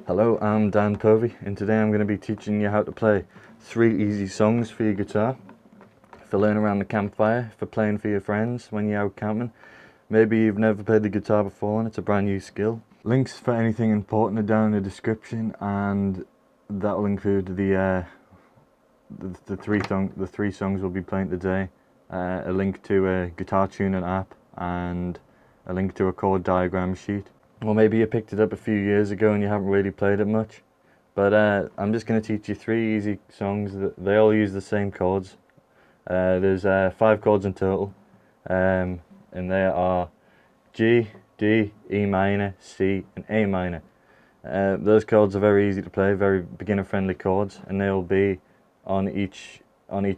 Hello, I'm Dan Povey, and today I'm going to be teaching you how to play 3 easy songs for your guitar. For laying around the campfire, for playing for your friends when you're out camping. Maybe you've never played the guitar before and it's a brand new skill. Links for anything important are down in the description, and that will include the three songs we'll be playing today. A link to a guitar tuning app and a link to a chord diagram sheet. Or maybe you picked it up a few years ago and you haven't really played it much. But I'm just going to teach you 3 easy songs that they all use the same chords. There's 5 chords in total, and they are G, D, E minor, C and A minor. Those chords are very easy to play, very beginner friendly chords, and they'll be on each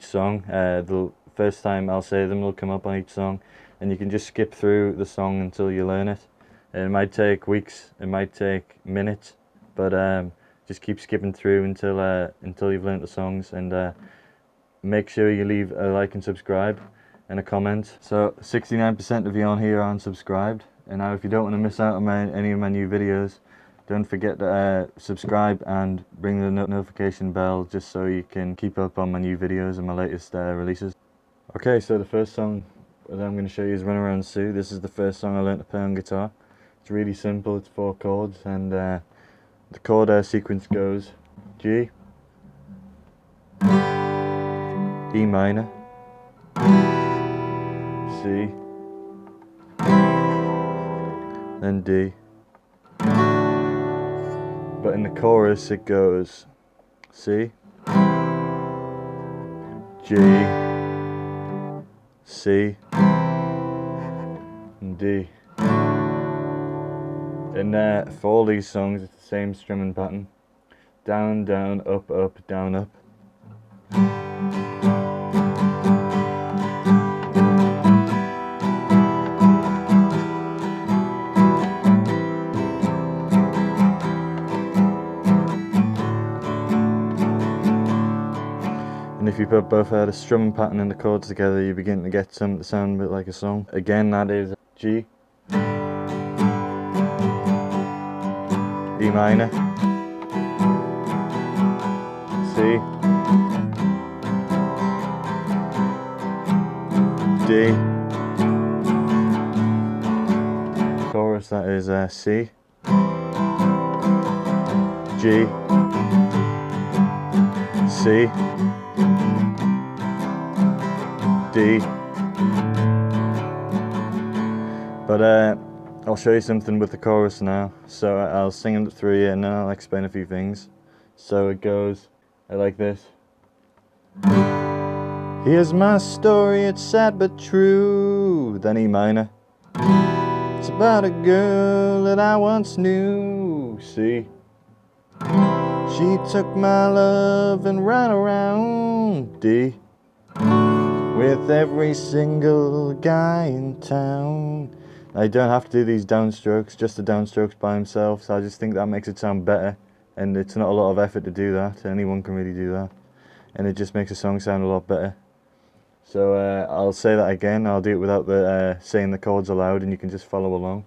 song. The first time I'll say them, they'll come up on each song, and you can just skip through the song until you learn it. It might take weeks, it might take minutes, but just keep skipping through until you've learnt the songs, and make sure you leave a like and subscribe and a comment. So 69% of you on here aren't subscribed, and now if you don't want to miss out on any of my new videos, don't forget to subscribe and ring the notification bell just so you can keep up on my new videos and my latest releases. Okay, so the first song that I'm going to show you is Runaround Sue. This is the first song I learnt to play on guitar. It's really simple, it's 4 chords, and the chord sequence goes G, E minor, C, then D. But in the chorus it goes C, G, C, and D. And for all these songs it's the same strumming pattern. Down, down, up, up, down, up. And if you put both the strumming pattern and the chords together, you begin to get something to sound a bit like a song. Again, that is G, E minor, C, D, chorus, that is C, G, C, D. But I'll show you something with the chorus now. So I'll sing it through you and then I'll explain a few things. So it goes like this. Here's my story, it's sad but true. Then E minor. It's about a girl that I once knew. C. She took my love and ran around. D. With every single guy in town. I don't have to do these downstrokes, just the downstrokes by himself, so I just think that makes it sound better, and it's not a lot of effort to do that. Anyone can really do that, and it just makes a song sound a lot better. So I'll say that again. I'll do it without the saying the chords aloud, and you can just follow along.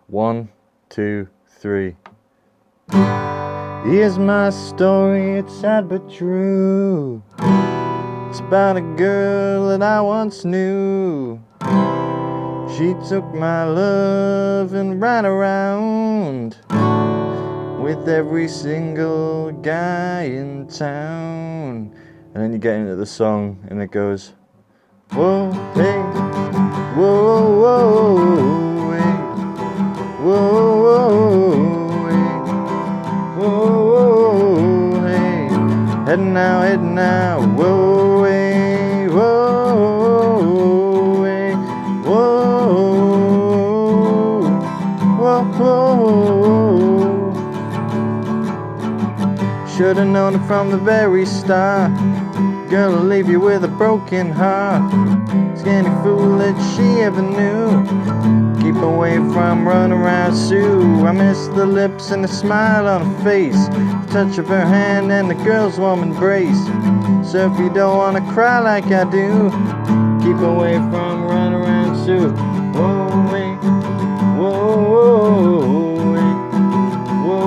1, 2, 3. Here's my story, it's sad but true. It's about a girl that I once knew. She took my love and ran around with every single guy in town. And then you get into the song and it goes, whoa, hey, whoa, whoa, hey, whoa, whoa, hey, whoa, hey, heading now, whoa, hey, whoa, hey, whoa, whoa. Should've known it from the very start. Girl will leave you with a broken heart. Skinny fool that she ever knew. Keep away from Runaround Sue. I miss the lips and the smile on her face, the touch of her hand and the girl's warm embrace. So if you don't wanna cry like I do, keep away from Runaround Sue. Whoa, wait, whoa, whoa, wait, whoa.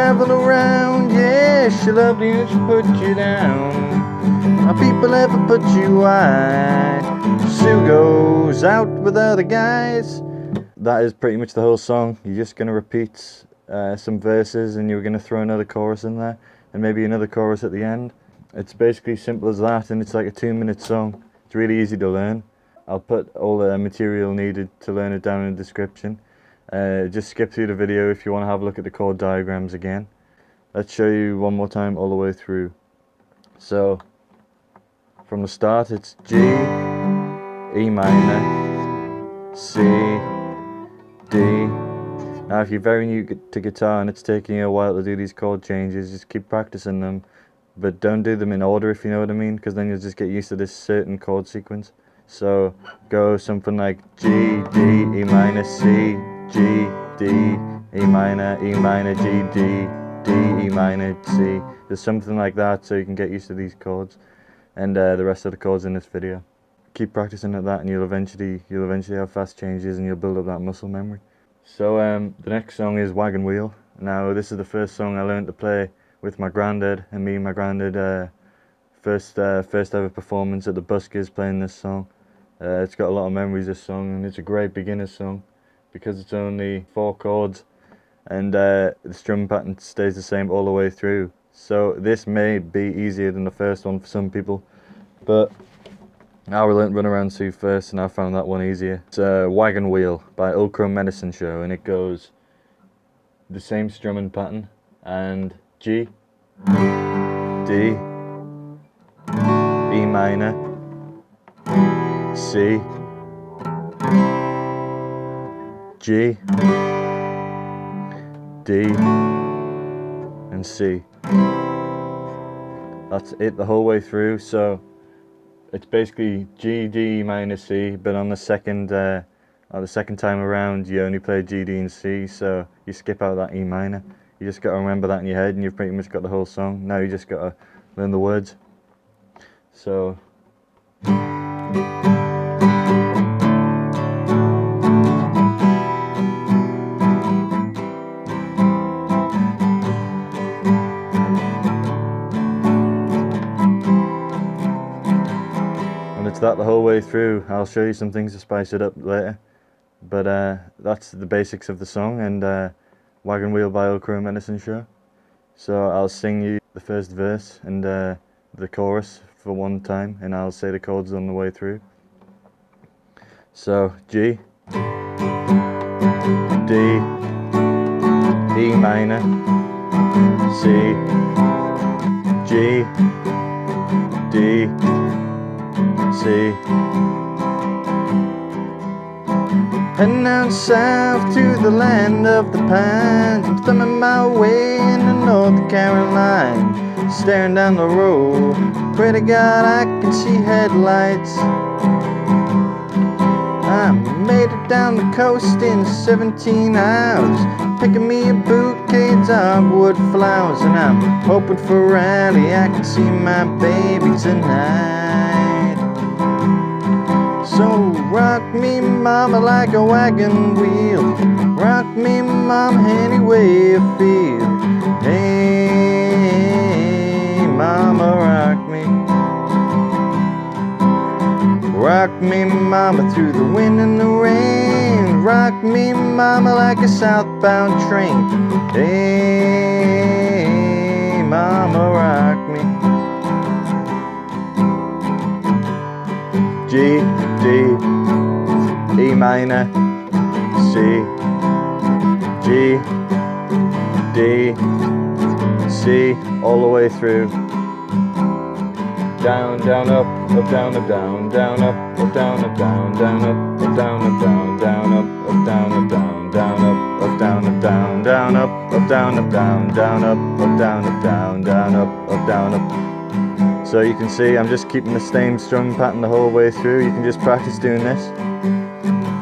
travel around, yeah, she'll love you and she'll put you down. How people ever put you wide. Sue goes out with other guys. That is pretty much the whole song. You're just going to repeat some verses and you're going to throw another chorus in there and maybe another chorus at the end. It's basically simple as that, and it's like a 2-minute song. It's really easy to learn. I'll put all the material needed to learn it down in the description. Just skip through the video if you want to have a look at the chord diagrams again. Let's show you one more time all the way through. So from the start it's G, E minor, C, D. Now if you're very new to guitar and it's taking you a while to do these chord changes, just keep practicing them, but don't do them in order, if you know what I mean, because then you'll just get used to this certain chord sequence. So go something like G, D, E minor, C, G, D, E minor, G, D, D, E minor, C. There's something like that, so you can get used to these chords and the rest of the chords in this video. Keep practicing at that and you'll eventually have fast changes and you'll build up that muscle memory. So the next song is Wagon Wheel. Now this is the first song I learned to play with my granddad, and me and my granddad first ever performance at the Buskers playing this song. It's got a lot of memories, this song, and it's a great beginner song because it's only 4 chords and the strum pattern stays the same all the way through. So this may be easier than the first one for some people, but I learned Runaround Sue first and I found that one easier. It's Wagon Wheel by Old Crow Medicine Show, and it goes the same strumming pattern and G, D, E minor, C, G, D, and C. That's it the whole way through. So it's basically G, D, E minor, C, but on the second time around you only play G, D and C, so you skip out that E minor. You just got to remember that in your head and you've pretty much got the whole song. Now you just got to learn the words. So it's that the whole way through. I'll show you some things to spice it up later, but that's the basics of the song and Wagon Wheel by Old Crow Medicine Show. So I'll sing you the first verse and the chorus for one time, and I'll say the chords on the way through. So G, D, E minor, C, G, D, C. Heading down south to the land of the pines, I'm thumbing my way into North Carolina, staring down the road, pray to God I can see headlights. I made it down the coast in 17 hours, picking me a bouquet of dogwood flowers, and I'm hoping for Raleigh I can see my baby tonight. So rock me mama like a wagon wheel, rock me mama any way you feel. Hey mama, rock me. Rock me mama through the wind and the rain, rock me mama like a southbound train. Hey mama, rock me. G, D, E minor, C, G, D, C, all the way through. Down, down, up, down, down, down, up, down, down, down, up, down, down, down, up, down, down, down, up, down, down, down, up, down, down, down, up, down, down, down, up, down, up. So you can see I'm just keeping the same strum pattern the whole way through. You can just practice doing this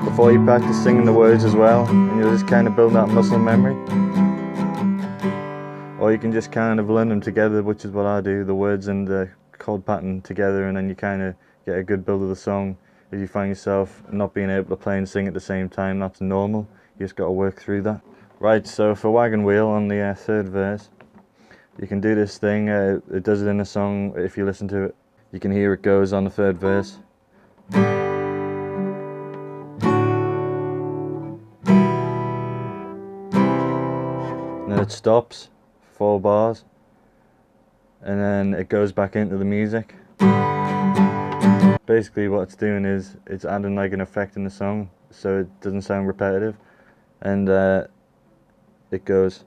before you practice singing the words as well, and you'll just kind of build that muscle memory. Or you can just kind of learn them together, which is what I do, the words and the chord pattern together, and then you kind of get a good build of the song. If you find yourself not being able to play and sing at the same time, that's normal. You just got to work through that. Right, so for Wagon Wheel on the third verse, you can do this thing, it does it in a song. If you listen to it, you can hear it goes on the third verse. And then it stops, 4 bars, and then it goes back into the music. Basically what it's doing is it's adding like an effect in the song so it doesn't sound repetitive. And it goes,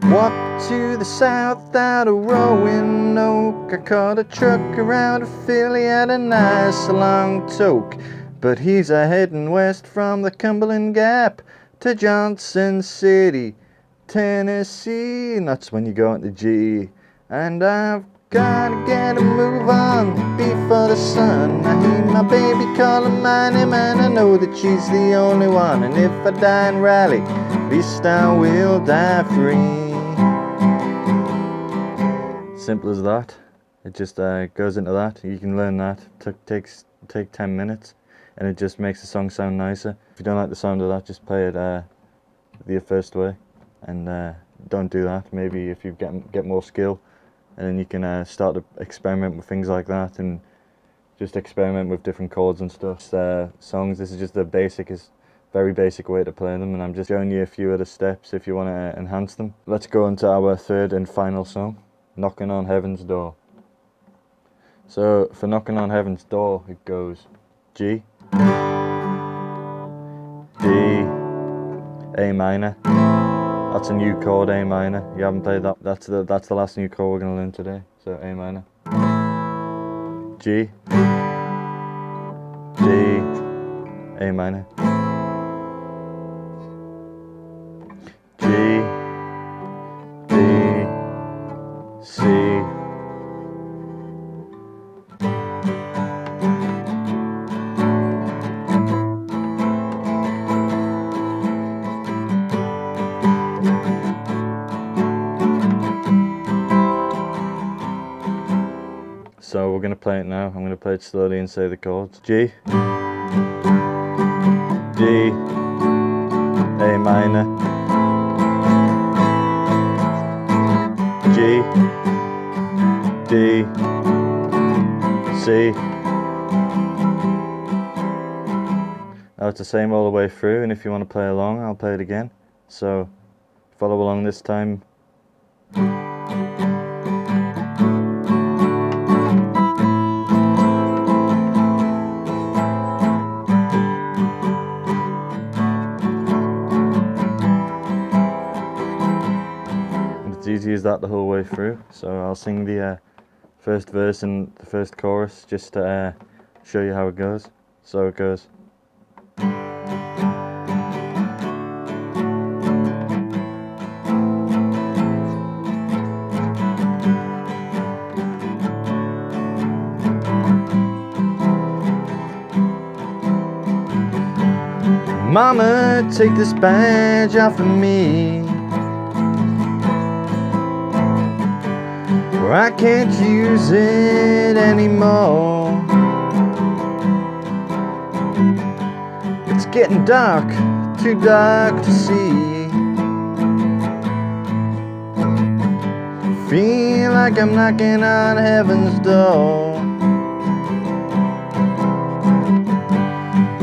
walk to the south out of Roanoke, I caught a truck around Philly at a nice long toke, but he's a heading west from the Cumberland Gap to Johnson City, Tennessee. And that's when you go into G. And I've gotta get a move on before the sun. I hear my baby calling my name and I know that she's the only one. And if I die in Raleigh, at least I will die free. Simple as that. It just goes into that. You can learn that. Take 10 minutes, and it just makes the song sound nicer. If you don't like the sound of that, just play it the first way, and don't do that. Maybe if you get more skill, and then you can start to experiment with things like that, and just experiment with different chords and stuff. Songs. This is just the very basic way to play them, and I'm just showing you a few of the steps if you want to enhance them. Let's go into our third and final song, Knocking on Heaven's Door. So for Knocking on Heaven's Door, it goes G, D, A minor. That's a new chord, A minor. You haven't played that. That's the last new chord we're going to learn today. So A minor, G, D, A minor, G, D, C, so we're going to play it now. I'm going to play it slowly and say the chords. G, D, A minor, G, D, C. Now it's the same all the way through, and if you want to play along, I'll play it again. So follow along this time. It's easy as that the whole way through. So I'll sing the first verse and the first chorus just to show you how it goes. So it goes. Mama, take this badge off of me, for I can't use it anymore. It's getting dark, too dark to see. Feel like I'm knocking on heaven's door.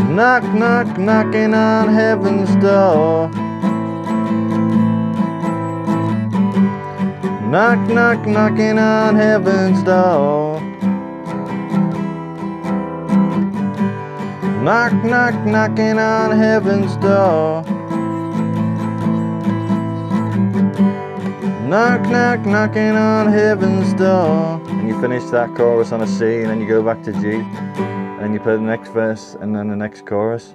Knock, knock, knocking on heaven's door. Knock, knock, knocking on heaven's door. Knock, knock, knocking on heaven's door. Knock, knock, knocking on heaven's door. And you finish that chorus on a C, and then you go back to G, and you play the next verse and then the next chorus.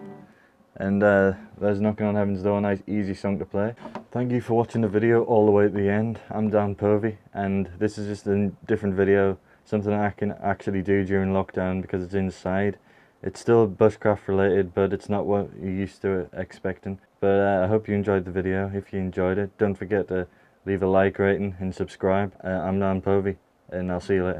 And there's Knocking on Heaven's Door, a nice easy song to play. Thank you for watching the video all the way at the end. I'm Dan Povey, and this is just a different video, something I can actually do during lockdown because it's inside. It's still bushcraft related, but it's not what you're used to expecting. But I hope you enjoyed the video. If you enjoyed it, don't forget to leave a like, rating and subscribe. I'm Dan Povey, and I'll see you later.